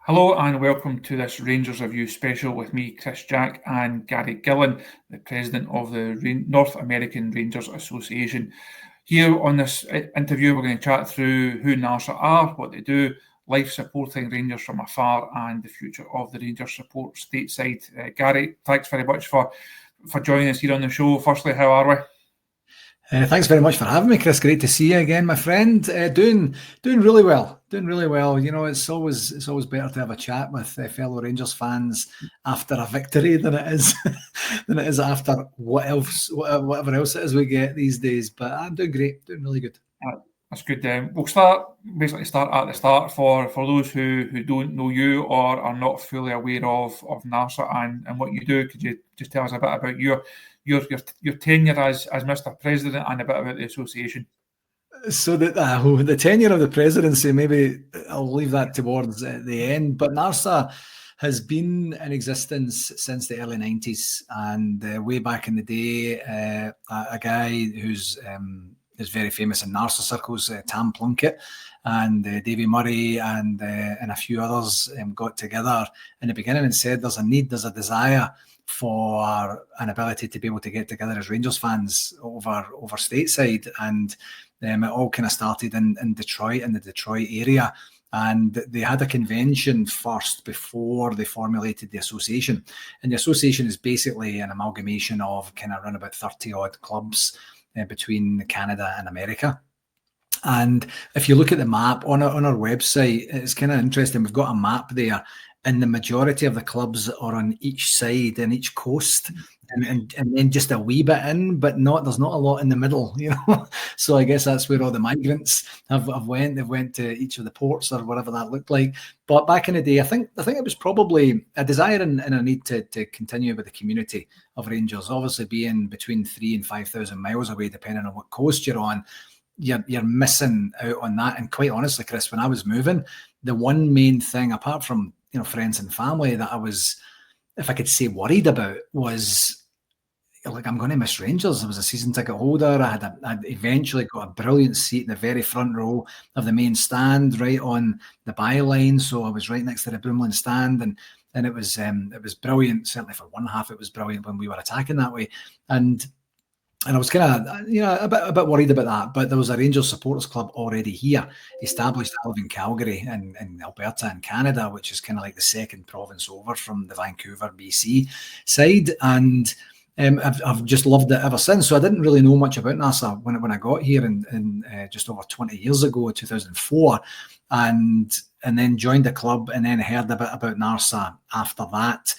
Hello and welcome to this Rangers Review special with me, Chris Jack, and Gary Gillan, the President of the North American Rangers Association. Here on this interview, we're going to chat through who NARSA are, what they do, life supporting Rangers from afar, and the future of the Rangers support stateside. Gary, thanks very much for joining us here on the show. Firstly, how are we? Thanks very much for having me, Chris. Great to see you again, my friend. Doing really well. You know, it's always better to have a chat with fellow Rangers fans after a victory than it is after whatever else it is we get these days. But I'm doing great, doing really good. That's good. We'll start at the start for those who don't know you or are not fully aware of NARSA and what you do. Could you just tell us a bit about your tenure as Mr. President and a bit about the association? So the tenure of the presidency, maybe I'll leave that towards the end. But NARSA has been in existence since the early 90s, and way back in the day, a guy who's is very famous in NARSA circles, Tam Plunkett and Davy Murray and a few others got together in the beginning and said there's a desire for an ability to be able to get together as Rangers fans over stateside, and it all kind of started in Detroit, in the Detroit area. And they had a convention first before they formulated the association. And the association is basically an amalgamation of kind of around about 30 odd clubs between Canada and America. And if you look at the map on our website, it's kind of interesting. We've got a map there, and the majority of the clubs are on each side and each coast, and then just a wee bit in, but there's not a lot in the middle, you know. So I guess that's where all the migrants have went. They've went to each of the ports or whatever that looked like. But back in the day, I think it was probably a desire and a need to continue with the community of Rangers. Obviously, being between 3,000 and 5,000 miles away, depending on what coast you're on, you're missing out on that. And quite honestly, Chris, when I was moving, the one main thing, apart from friends and family, that I was, if I could say, worried about was, like, I'm going to miss Rangers. I was a season ticket holder. I'd eventually got a brilliant seat in the very front row of the main stand, right on the byline. So I was right next to the Broomlin stand, and it was brilliant. Certainly for one half, it was brilliant when we were attacking that way. And I was kind of, a bit worried about that. But there was a Rangers supporters club already here, established. I live in Calgary in Alberta in Canada, which is kind of like the second province over from the Vancouver, BC side. And I've just loved it ever since. So I didn't really know much about NARSA when I got here in just over 20 years ago, 2004, and then joined the club, and then heard a bit about NARSA after that.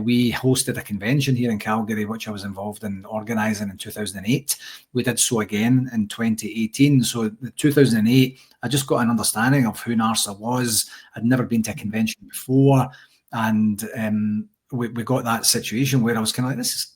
We hosted a convention here in Calgary, which I was involved in organising in 2008. We did so again in 2018. So in 2008, I just got an understanding of who NARSA was. I'd never been to a convention before, and we got that situation where I was kind of like, this is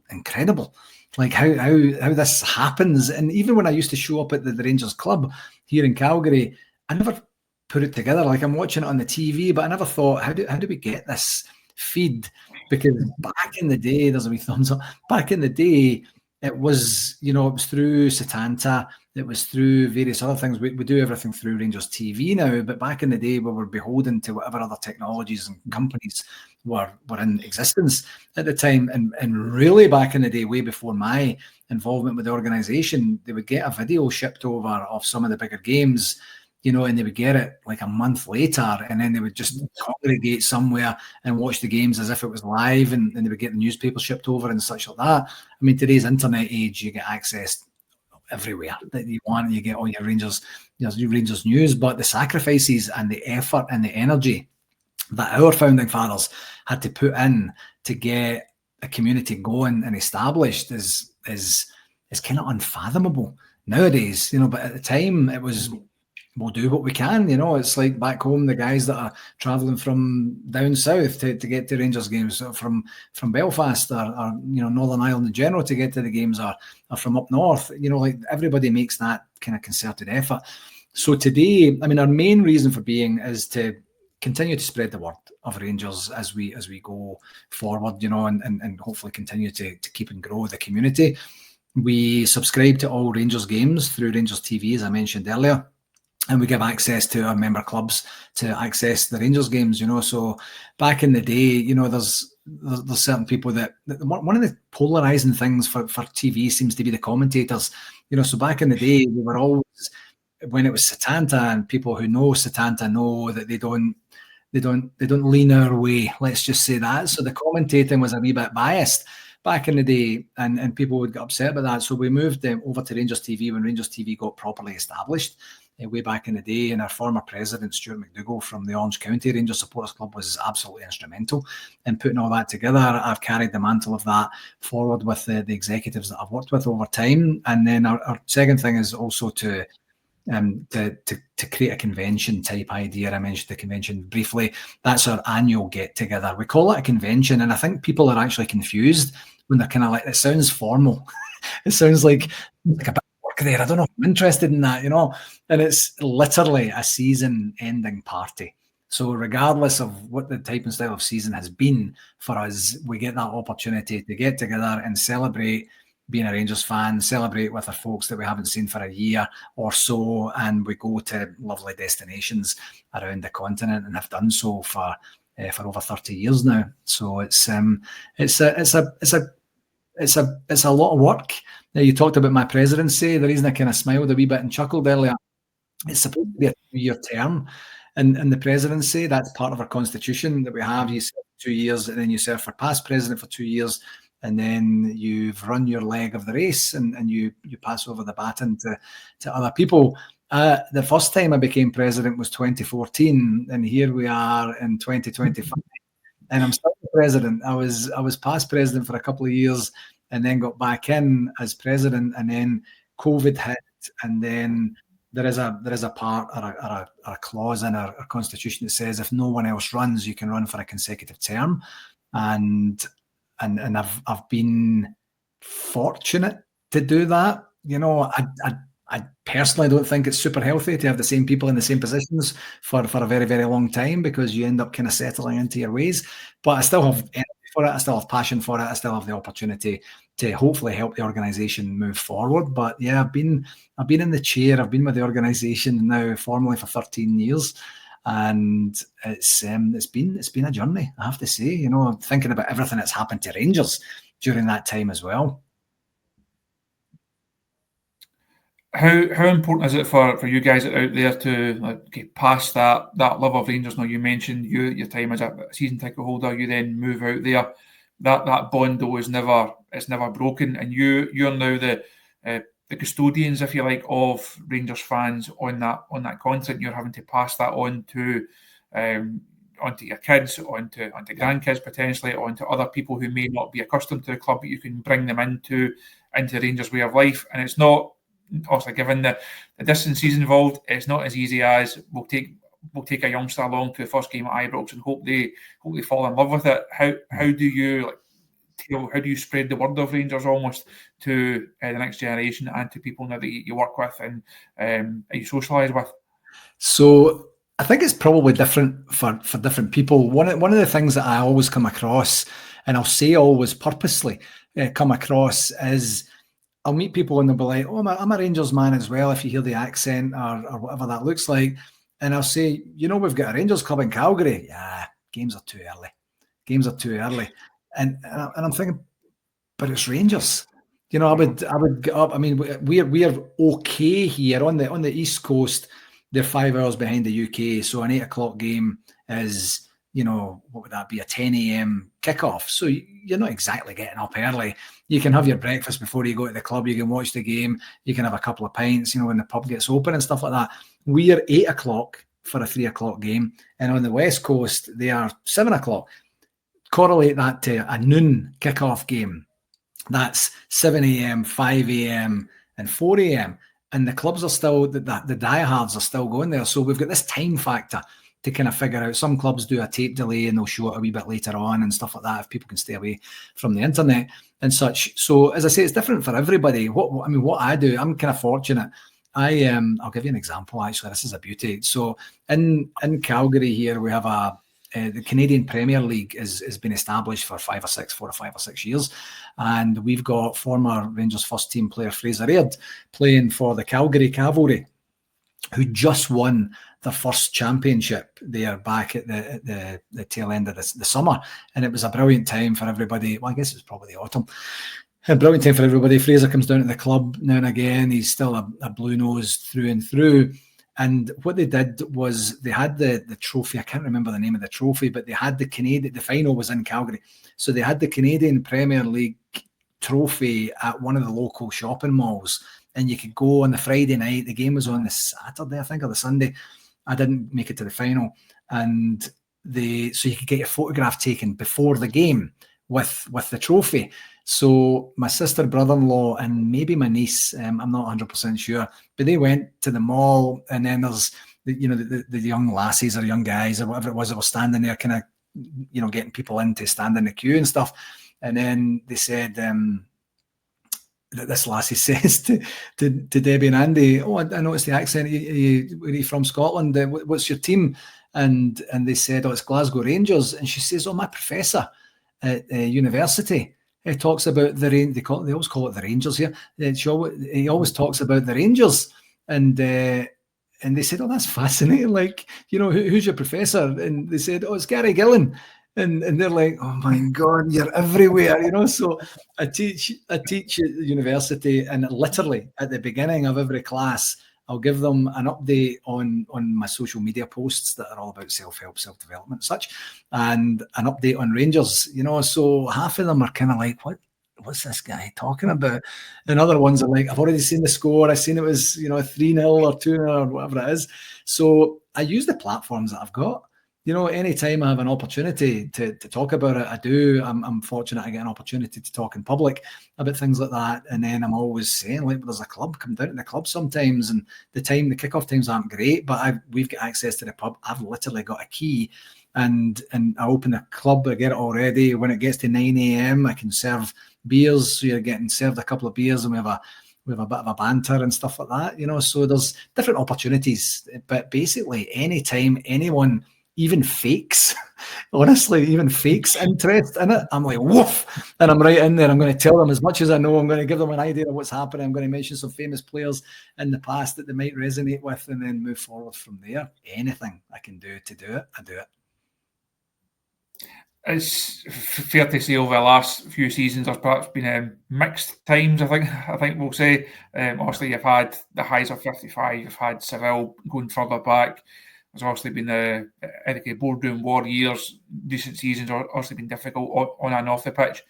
incredible, like how this happens. And even when I used to show up at the Rangers club here in Calgary, I never put it together. Like, I'm watching it on the TV, but I never thought, how do we get this feed? Because back in the day, there's a wee thumbs up, back in the day, it was, it was through Setanta, it was through various other things. We do everything through Rangers TV now, but back in the day, we were beholden to whatever other technologies and companies were in existence at the time. And really back in the day, way before my involvement with the organisation, they would get a video shipped over of some of the bigger games, and they would get it like a month later, and then they would just congregate somewhere and watch the games as if it was live, and they would get the newspaper shipped over and such like that. I mean, today's internet age, you get access everywhere that you want. You get all your Rangers news, but the sacrifices and the effort and the energy that our founding fathers had to put in to get a community going and established is kind of unfathomable nowadays. But at the time, it was, we'll do what we can. It's like back home, the guys that are traveling from down south to get to Rangers games, from Belfast or Northern Ireland in general to get to the games, are from up north. Like, everybody makes that kind of concerted effort. So today, I mean, our main reason for being is to continue to spread the word of Rangers as we go forward, and hopefully continue to keep and grow the community. We subscribe to all Rangers games through Rangers TV, as I mentioned earlier. And we give access to our member clubs to access the Rangers games, So back in the day, there's certain people that one of the polarizing things for TV seems to be the commentators. So back in the day, we were always, when it was Setanta, and people who know Setanta know that they don't lean our way. Let's just say that. So the commentating was a wee bit biased back in the day, and people would get upset about that. So we moved them over to Rangers TV when Rangers TV got properly established way back in the day. And our former president, Stuart McDougall from the Orange County Rangers Supporters Club, was absolutely instrumental in putting all that together. I've carried the mantle of that forward with the executives that I've worked with over time. And then our second thing is also to create a convention type idea. I mentioned the convention briefly. That's our annual get together. We call it a convention, and I think people are actually confused when they're kind of like, it sounds formal. It sounds like a bit of work there. I don't know if I'm interested in that, and it's literally a season ending party. So regardless of what the type and style of season has been for us, we get that opportunity to get together and celebrate being a Rangers fan, celebrate with our folks that we haven't seen for a year or so, and we go to lovely destinations around the continent and have done so for over 30 years now. So it's a lot of work. Now, you talked about my presidency. The reason I kind of smiled a wee bit and chuckled earlier, it's supposed to be a 2-year term in the presidency. That's part of our constitution that we have. You serve 2 years, and then you serve for past president for 2 years, and then you've run your leg of the race, and you pass over the baton to other people. The first time I became president was 2014, and here we are in 2025, and I'm still the president. I was past president for a couple of years, and then got back in as president, and then COVID hit, and then there is a part or a clause in our constitution that says if no one else runs, you can run for a consecutive term, and I've been fortunate to do that. I personally don't think it's super healthy to have the same people in the same positions for a very, very long time, because you end up kind of settling into your ways. But I still have energy for it. I still have passion for it. I still have the opportunity to hopefully help the organisation move forward. But yeah, I've been in the chair. I've been with the organisation now formally for 13 years. And it's been a journey, I have to say, thinking about everything that's happened to Rangers during that time as well. How important is it for you guys out there to get past that love of Rangers? Now, you mentioned your time as a season ticket holder, you then move out there. That bond though is never broken, and you're now the custodians, if you like, of Rangers fans on that continent. You're having to pass that on to onto your kids, onto grandkids potentially, onto other people who may not be accustomed to the club, but you can bring them into Rangers way of life. And it's not, also given the distances involved, it's not as easy as we'll take a youngster along to the first game at Ibrox and hope they fall in love with it. How do you how do you spread the word of Rangers almost to the next generation and to people now that you work with and you socialise with? So I think it's probably different for different people. One of the things that I always come across, and I'll say always purposely come across, is I'll meet people and they'll be like, oh, I'm a Rangers man as well, if you hear the accent or whatever that looks like. And I'll say, we've got a Rangers club in Calgary. Yeah, games are too early. And I'm thinking, but it's Rangers. I would get up. I mean, we're okay here on the East Coast. They're 5 hours behind the UK. So an 8 o'clock game is, what would that be? A 10 a.m. kickoff. So you're not exactly getting up early. You can have your breakfast before you go to the club. You can watch the game. You can have a couple of pints, when the pub gets open and stuff like that. We're 8 o'clock for a 3 o'clock game. And on the West Coast, they are 7 o'clock. Correlate that to a noon kickoff game. That's 7 a.m., 5 a.m. and 4 a.m. And the clubs are still, the diehards are still going there. So we've got this time factor to kind of figure out. Some clubs do a tape delay and they'll show it a wee bit later on and stuff like that, if people can stay away from the internet and such. So as I say, it's different for everybody. What I do, I'm kind of fortunate. I'll give you an example, actually. This is a beauty. So in Calgary here, we have the Canadian Premier League has been established for 4 or 5 or 6 years. And we've got former Rangers first team player Fraser Aird playing for the Calgary Cavalry, who just won their first championship there back at the tail end of the summer. And it was a brilliant time for everybody. Well, I guess it was probably the autumn. A brilliant time for everybody. Fraser comes down to the club now and again. He's still a blue nose through and through. And what they did was they had the trophy. I can't remember the name of the trophy, but they had the final was in Calgary. So they had the Canadian Premier League trophy at one of the local shopping malls. And you could go on the Friday night. The game was on the Saturday, I think, or the Sunday. I didn't make it to the final. And so you could get your photograph taken before the game with the trophy. So my sister, brother-in-law, and maybe my niece, I'm not 100% sure, but they went to the mall, and then there's the young lassies or young guys or whatever it was that were standing there, kind of getting people in to stand in the queue and stuff. And then they said that this lassie says to Debbie and Andy, "Oh, I noticed the accent. Where are you from? Scotland? What's your team?" And they said, "Oh, it's Glasgow Rangers." And she says, "Oh, my professor at university." He talks about they always call it the Rangers here. He always talks about the Rangers, and they said, "Oh, that's fascinating. Like, who's your professor?" And they said, "Oh, it's Gary Gillan." And they're like, "Oh my God, you're everywhere," So I teach at university, and literally at the beginning of every class, I'll give them an update on my social media posts that are all about self-help, self-development, such, and an update on Rangers. So half of them are kind of like, what's this guy talking about? And other ones are like, "I've already seen the score. I've seen it was 3-0 or 2-0 or whatever it is." So I use the platforms that I've got. Anytime I have an opportunity to talk about it, I do. I'm fortunate I get an opportunity to talk in public about things like that. And then I'm always saying, like, there's a club, come down to the club sometimes. And the kickoff times aren't great, but we've got access to the pub. I've literally got a key, and I open the club, I get it all ready. When it gets to 9 a.m, I can serve beers. So you're getting served a couple of beers, and we have a bit of a banter and stuff like that. So there's different opportunities. But basically, anytime anyone even fakes interest in it, I'm like, woof, and I'm right in there. I'm going to tell them as much as I know. I'm going to give them an idea of what's happening. I'm going to mention some famous players in the past that they might resonate with, and then move forward from there. Anything I can do to do it, I do it. It's fair to say over the last few seasons there's perhaps been mixed times, I think we'll say. Obviously you've had the highs of 55, you've had Seville going further back. There's obviously been the boardroom war years, decent seasons, obviously been difficult on and off the pitch.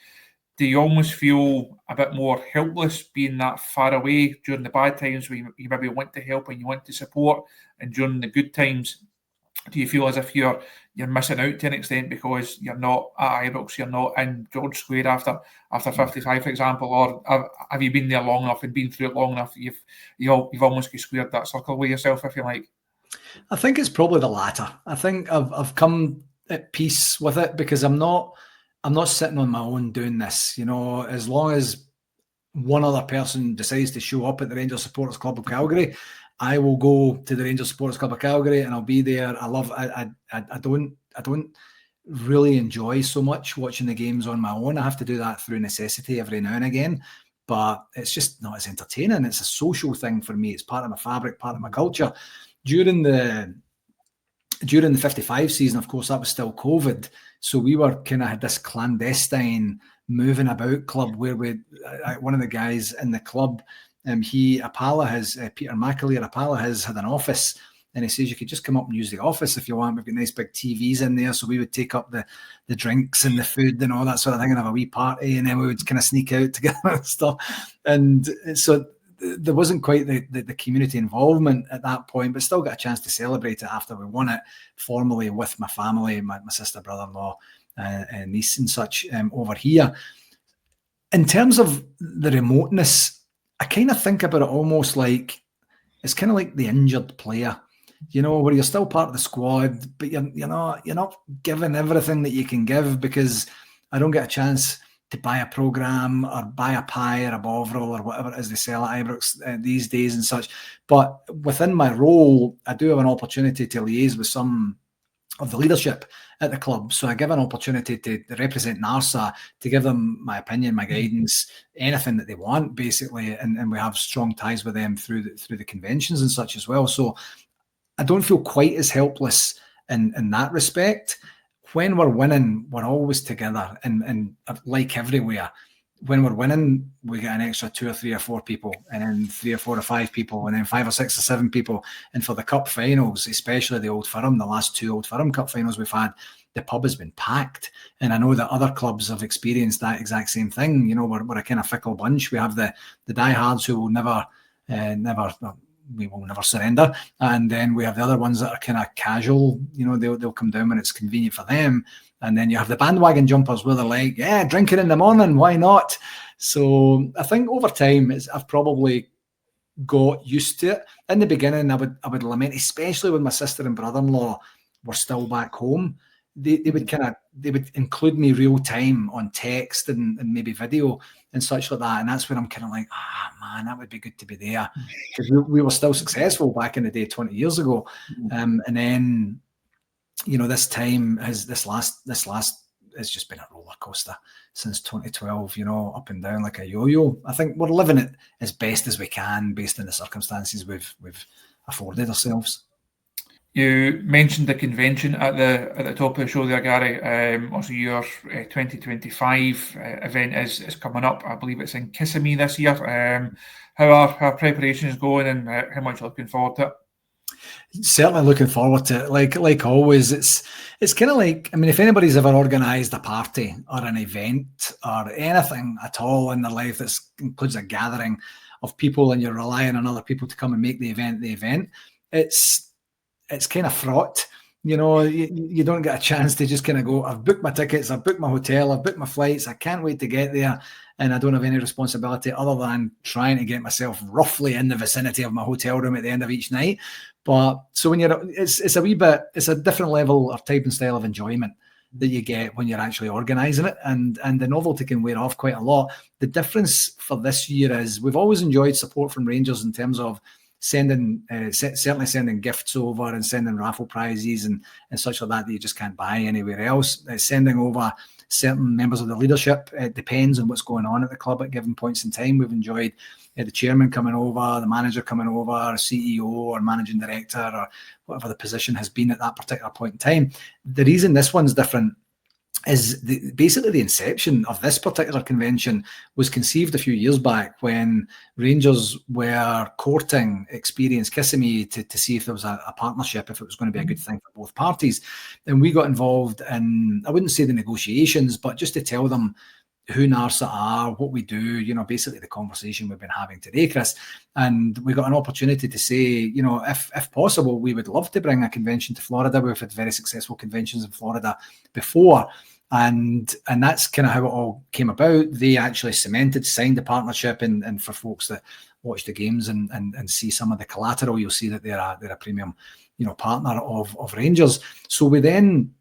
Do you almost feel a bit more helpless being that far away during the bad times where you maybe want to help and you want to support, and during the good times, do you feel as if you're missing out to an extent because you're not at Ibrox, you're not in George Square after 55, for example, or have you been there long enough and been through it long enough you've almost squared that circle with yourself, if you like? I think it's probably the latter. I think I've come at peace with it because I'm not sitting on my own doing this. As long as one other person decides to show up at the Rangers Supporters Club of Calgary, I will go to the Rangers Supporters Club of Calgary and I'll be there. I don't really enjoy so much watching the games on my own. I have to do that through necessity every now and again, but it's just not as entertaining. It's a social thing for me. It's part of my fabric, part of my culture. During the 55 season, of course, that was still COVID. So we were kind of had this clandestine moving about club where one of the guys in the club, Peter McAleer, Apala had an office, and he says you could just come up and use the office if you want. We've got nice big TVs in there. So we would take up the drinks and the food and all that sort of thing and have a wee party, and then we would kind of sneak out together and stuff. And so there wasn't quite the community involvement at that point, but still got a chance to celebrate it after we won it formally with my family, my sister, brother-in-law, and niece and such over here. In terms of the remoteness, I kind of think about it almost like it's kind of like the injured player, where you're still part of the squad, but you're not giving everything that you can give because I don't get a chance to buy a program or buy a pie or a Bovril or whatever it is they sell at Ibrox these days and such. But within my role, I do have an opportunity to liaise with some the leadership at the club. So I give an opportunity to represent NARSA, to give them my opinion, my guidance, anything that they want, basically. And we have strong ties with them through the conventions and such as well. So I don't feel quite as helpless in that respect. When we're winning, we're always together. And like everywhere, when we're winning, we get an extra 2 or 3 or 4 people, and then 3 or 4 or 5 people, and then 5 or 6 or 7 people. And for the cup finals, especially the Old Firm, the last 2 Old Firm Cup finals we've had, the pub has been packed. And I know that other clubs have experienced that exact same thing. You know, we're a kind of fickle bunch. We have the diehards who will never we will never surrender. And then we have the other ones that are kind of casual. You know, they'll come down when it's convenient for them. And then you have the bandwagon jumpers where they're like, yeah, drinking in the morning, why not? So I think over time, I've probably got used to it. In the beginning, I would lament, especially when my sister and brother-in-law were still back home. They would include me real time on text and maybe video and such like that. And that's when I'm kind of like, man, that would be good to be there, because we were still successful back in the day 20 years ago. And then, you know, this last it's just been a roller coaster since 2012, you know, up and down like a yo-yo. I think we're living it as best as we can based on the circumstances we've afforded ourselves. You mentioned the convention at the top of the show there, Gary. Also, your 2025 event is coming up. I believe it's in Kissimmee this year. How are preparations going, and how much are you looking forward to it? Certainly looking forward to it. Like always, it's kind of like, I mean, if anybody's ever organised a party or an event or anything at all in their life that includes a gathering of people, and you're relying on other people to come and make the event, it's kind of fraught. You know, you don't get a chance to just kind of go, I've booked my tickets, I've booked my hotel, I've booked my flights, I can't wait to get there, and I don't have any responsibility other than trying to get myself roughly in the vicinity of my hotel room at the end of each night. But so when it's a different level or type and style of enjoyment that you get when you're actually organising it, and the novelty can wear off quite a lot. The difference for this year is we've always enjoyed support from Rangers in terms of certainly sending gifts over and sending raffle prizes and such like that you just can't buy anywhere else. Sending over certain members of the leadership. It depends on what's going on at the club at given points in time. We've enjoyed the chairman coming over, the manager coming over, a CEO or managing director or whatever the position has been at that particular point in time. The reason this one's different is basically the inception of this particular convention was conceived a few years back when Rangers were courting Experience Kissimmee to see if there was a partnership, if it was going to be a good thing for both parties. And we got involved in, I wouldn't say the negotiations, but just to tell them who NARSA are, what we do, you know, basically the conversation we've been having today, Chris. And we got an opportunity to say, you know, if possible, we would love to bring a convention to Florida. We've had very successful conventions in Florida before. And that's kind of how it all came about. They actually signed the partnership, and for folks that watch the games and see some of the collateral, you'll see that they're a premium, you know, partner of Rangers. So we then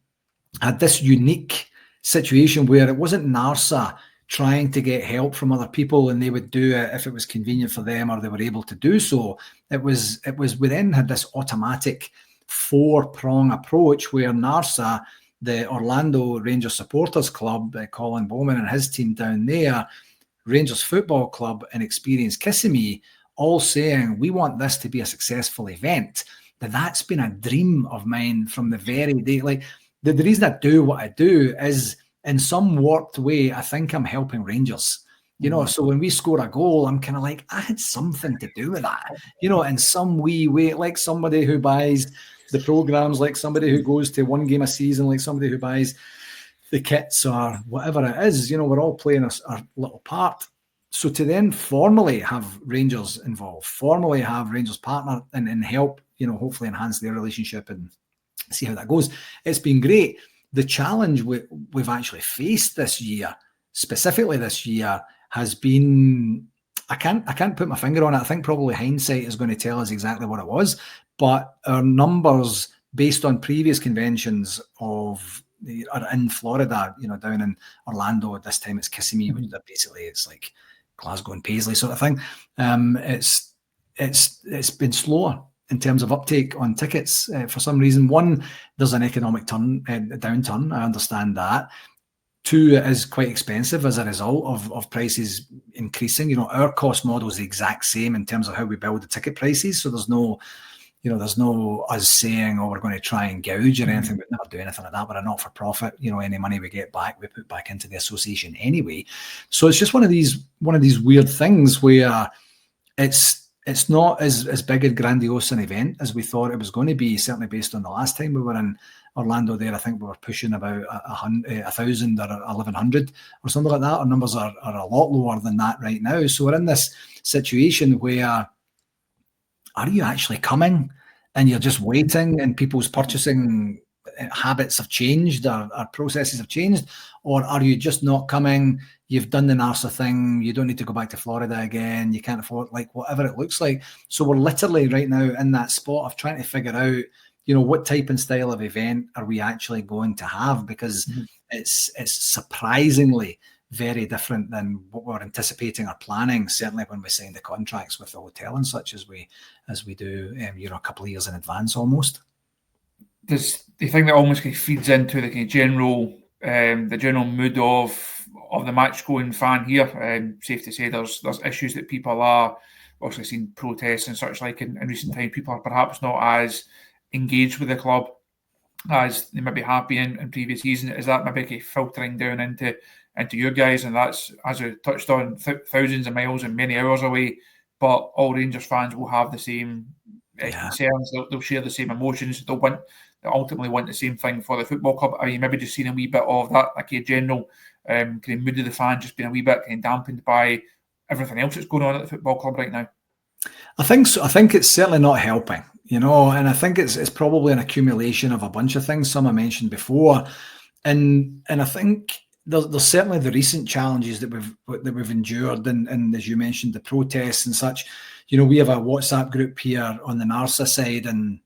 had this unique situation where it wasn't NARSA trying to get help from other people and they would do it if it was convenient for them or they were able to do so. It was we then had this automatic 4-prong approach where NARSA, the Orlando Rangers Supporters Club, Colin Bowman and his team down there, Rangers Football Club and Experience Kissimmee, all saying, we want this to be a successful event. That's been a dream of mine from the very day. Like, the reason I do what I do is, in some warped way, I think I'm helping Rangers. You know, so when we score a goal, I'm kind of like, I had something to do with that. You know, in some wee way, like somebody who buys the programs, like somebody who goes to one game a season, like somebody who buys the kits or whatever it is, you know, we're all playing our little part. So to then formally have Rangers involved, formally have Rangers partner and help, you know, hopefully enhance their relationship and see how that goes. It's been great. The challenge we've actually faced this year, specifically this year, has been, I can't put my finger on it. I think probably hindsight is going to tell us exactly what it was. But our numbers, based on previous conventions are in Florida, you know, down in Orlando, at this time it's Kissimmee, which basically it's like Glasgow and Paisley sort of thing. It's been slower. in terms of uptake on tickets for some reason. One, there's an economic downturn. I understand that. Two, it is quite expensive as a result of prices increasing. You know, our cost model is the exact same in terms of how we build the ticket prices. So there's no us saying, oh, we're going to try and gouge or anything. We'd never do anything like that. We're a not-for-profit. You know, any money we get back, we put back into the association anyway. So it's just one of these weird things where it's not as big a grandiose an event as we thought it was going to be, certainly based on the last time we were in Orlando there. I think we were pushing about 1,000 or 1,100 or something like that. Our numbers are a lot lower than that right now. So we're in this situation where, are you actually coming and you're just waiting and people's purchasing habits have changed, our processes have changed, or are you just not coming? You've done the NARSA thing. You don't need to go back to Florida again. You can't afford, like, whatever it looks like. So we're literally right now in that spot of trying to figure out, you know, what type and style of event are we actually going to have? Because it's surprisingly very different than what we're anticipating or planning, certainly when we sign the contracts with the hotel and such as we do, you know, a couple of years in advance almost. Does the thing that almost kind of feeds into the kind of general mood of the match going fan here? Safe to say there's issues that people are obviously seeing protests and such like in recent time. People are perhaps not as engaged with the club as they maybe have been in previous seasons. Is that maybe kind of filtering down into you guys? And that's, as we touched on, thousands of miles and many hours away, but all Rangers fans will have the same concerns. They'll share the same emotions. They ultimately want the same thing for the football club. Are you maybe just seeing a wee bit of that, like a general kind of mood of the fans just being a wee bit kind of dampened by everything else that's going on at the football club right now? I think so. I think it's certainly not helping, you know, and I think it's probably an accumulation of a bunch of things, some I mentioned before, and I think there's certainly the recent challenges that we've endured, and as you mentioned, the protests and such. You know, we have a WhatsApp group here on the NARSA side, and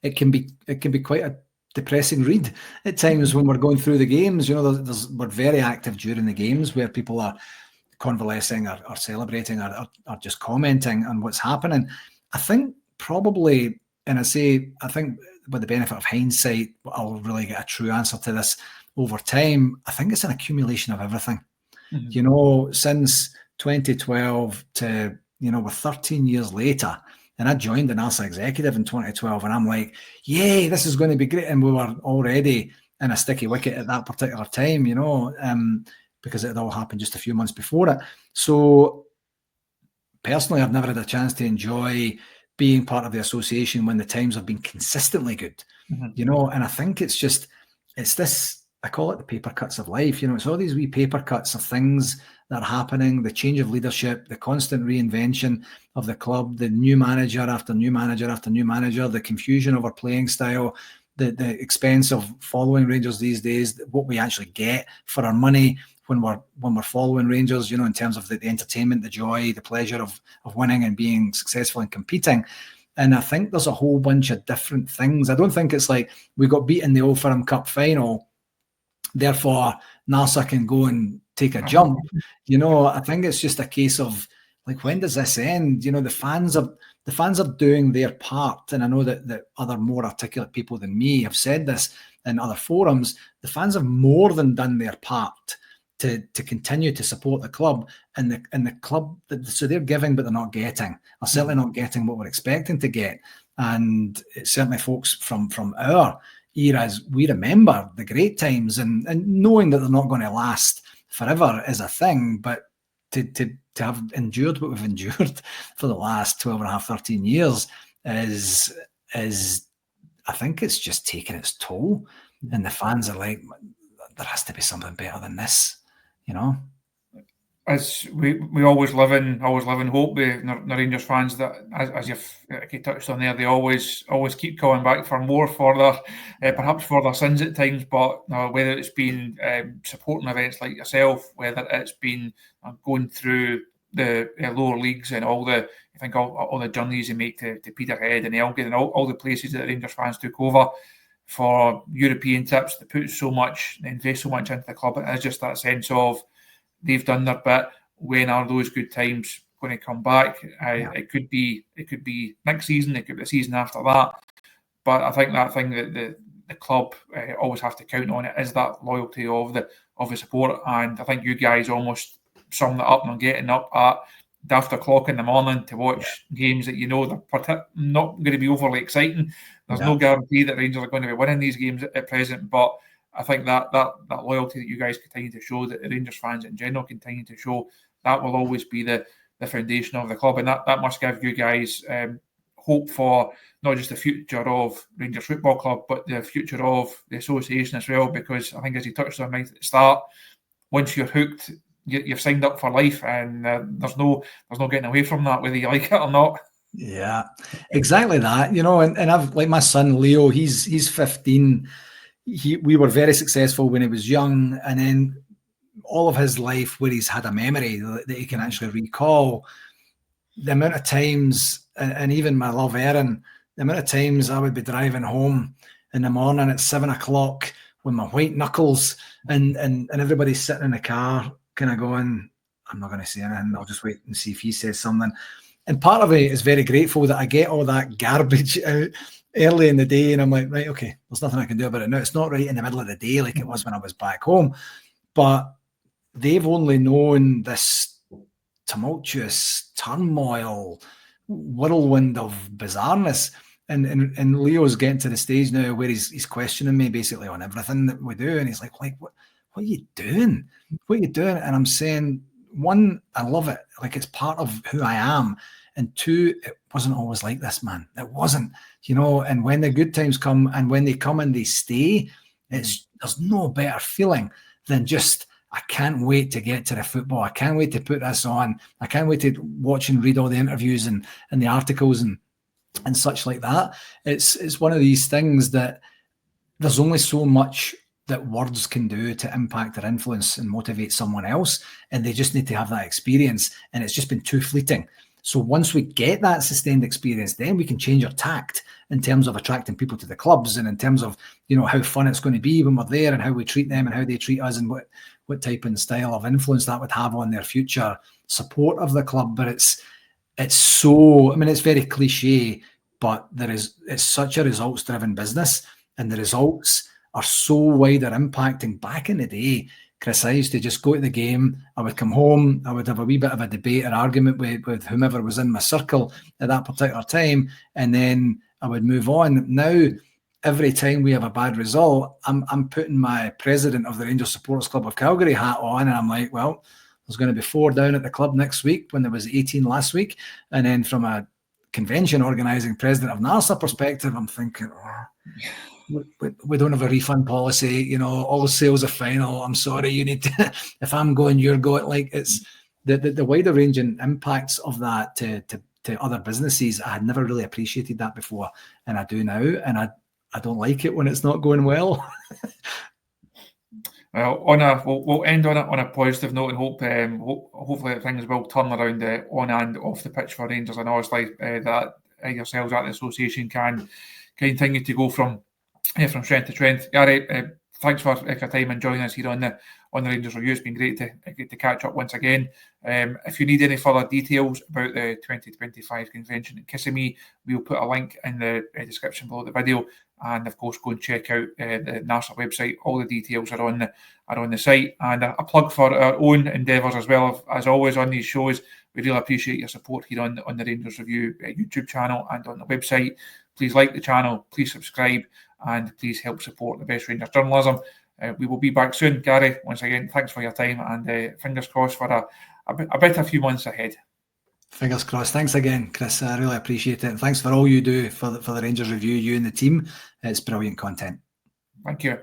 it can be quite a depressing read at times when we're going through the games. You know, we're very active during the games where people are convalescing or celebrating or just commenting on what's happening. I think probably, and I think with the benefit of hindsight, I'll really get a true answer to this over time. I think it's an accumulation of everything. You know, since 2012 to, you know, we're 13 years later, and I joined the NARSA executive in 2012, and I'm like, yay, this is going to be great. And we were already in a sticky wicket at that particular time, you know, because it had all happened just a few months before it. So personally, I've never had a chance to enjoy being part of the association when the times have been consistently good, you know, and I think it's this, I call it the paper cuts of life. You know, it's all these wee paper cuts of things that are happening, the change of leadership, the constant reinvention of the club, the new manager after new manager after new manager, the confusion of our playing style, the expense of following Rangers these days, what we actually get for our money when we're following Rangers, you know, in terms of the entertainment, the joy, the pleasure of winning and being successful and competing. And I think there's a whole bunch of different things. I don't think it's like we got beat in the Old Firm Cup final, therefore NARSA can go and take a jump. You know, I think it's just a case of, like, when does this end? You know, the fans are doing their part, and I know that other more articulate people than me have said this in other forums. The fans have more than done their part to continue to support the club, and the club, so they're giving but they're not getting, are certainly not getting what we're expecting to get. And it's certainly folks from our eras, we remember the great times, and knowing that they're not going to last forever is a thing, but to have endured what we've endured for the last 12 and a half, 13 years is I think it's just taken its toll, and the fans are like, there has to be something better than this, you know. As we always live in hope with the Rangers fans, that as you've touched on there, they always keep coming back for more, for their perhaps for their sins at times, but whether it's been supporting events like yourself, whether it's been going through the lower leagues and all the journeys you make to Peterhead and Elgin and all the places that the Rangers fans took over for European trips, they invest so much into the club. It's just that sense of they've done their bit. When are those good times? going to come back. It could be next season, it could be the season after that. But I think that thing that the club always have to count on it is that loyalty of the support. And I think you guys almost summed it up and getting up at after o'clock in the morning to watch games that they're not going to be overly exciting. There's no guarantee that Rangers are going to be winning these games at present, but I think that loyalty that you guys continue to show, that the Rangers fans in general continue to show, that will always be the foundation of the club, and that must give you guys hope for not just the future of Rangers Football Club, but the future of the association as well, because I think, as you touched on right at the start, once you're hooked, you've signed up for life, and there's no getting away from that, whether you like it or not. Yeah, exactly that. And I've, like my son Leo, he's 15. We were very successful when he was young, and then all of his life where he's had a memory that he can actually recall, the amount of times, and even my love Erin, the amount of times I would be driving home in the morning at 7 o'clock with my white knuckles, and everybody's sitting in the car kind of going, I'm not going to say anything, I'll just wait and see if he says something. And part of it is very grateful that I get all that garbage out early in the day, and I'm like, right, okay, there's nothing I can do about it now. It's not right in the middle of the day like it was when I was back home, but they've only known this tumultuous turmoil, whirlwind of bizarreness. And Leo's getting to the stage now where he's questioning me basically on everything that we do, and he's like, what are you doing? What are you doing? And I'm saying, one, I love it. Like, it's part of who I am. And two, it wasn't always like this, man. It wasn't, and when the good times come, and when they come and they stay, there's no better feeling than just, I can't wait to get to the football. I can't wait to put this on. I can't wait to watch and read all the interviews and the articles and such like that. It's one of these things that there's only so much that words can do to impact or influence and motivate someone else, and they just need to have that experience, and it's just been too fleeting. So once we get that sustained experience, then we can change our tact in terms of attracting people to the clubs, and in terms of how fun it's going to be when we're there, and how we treat them and how they treat us, and what type and style of influence that would have on their future support of the club. But it's so, I mean, it's very cliche, but it's such a results driven business, and the results are so wider impacting. Back in the day, Chris, I used to just go to the game, I would come home, I would have a wee bit of a debate or argument with whomever was in my circle at that particular time, and then I would move on. Now, every time we have a bad result, I'm putting my president of the Rangers Supporters Club of Calgary hat on, and I'm like, well, there's going to be 4 down at the club next week when there was 18 last week. And then from a convention organising president of NARSA perspective, I'm thinking, we don't have a refund policy, all sales are final. I'm sorry, you need to, if I'm going, you're going. Like, it's the wider ranging impacts of that to other businesses. I had never really appreciated that before, and I do now, and I don't like it when it's not going well. Well, we'll end on it on a positive note, and hopefully things will turn around on and off the pitch for Rangers, and obviously that yourselves at the association can continue to go from strength to strength. Gary, thanks for your time and joining us here on the Rangers Review. It's been great to catch up once again. If you need any further details about the 2025 convention in Kissimmee, we'll put a link in the description below the video, and of course go and check out the NARSA website. All the details are on the site, and a plug for our own endeavours as well. As always on these shows, we really appreciate your support here on the Rangers Review YouTube channel and on the website. Please like the channel, please subscribe, and please help support the best Rangers journalism. We will be back soon. Gary, once again, thanks for your time, and fingers crossed for a better few months ahead. Fingers crossed. Thanks again, Chris. I really appreciate it. And thanks for all you do for the Rangers Review, you and the team. It's brilliant content. Thank you.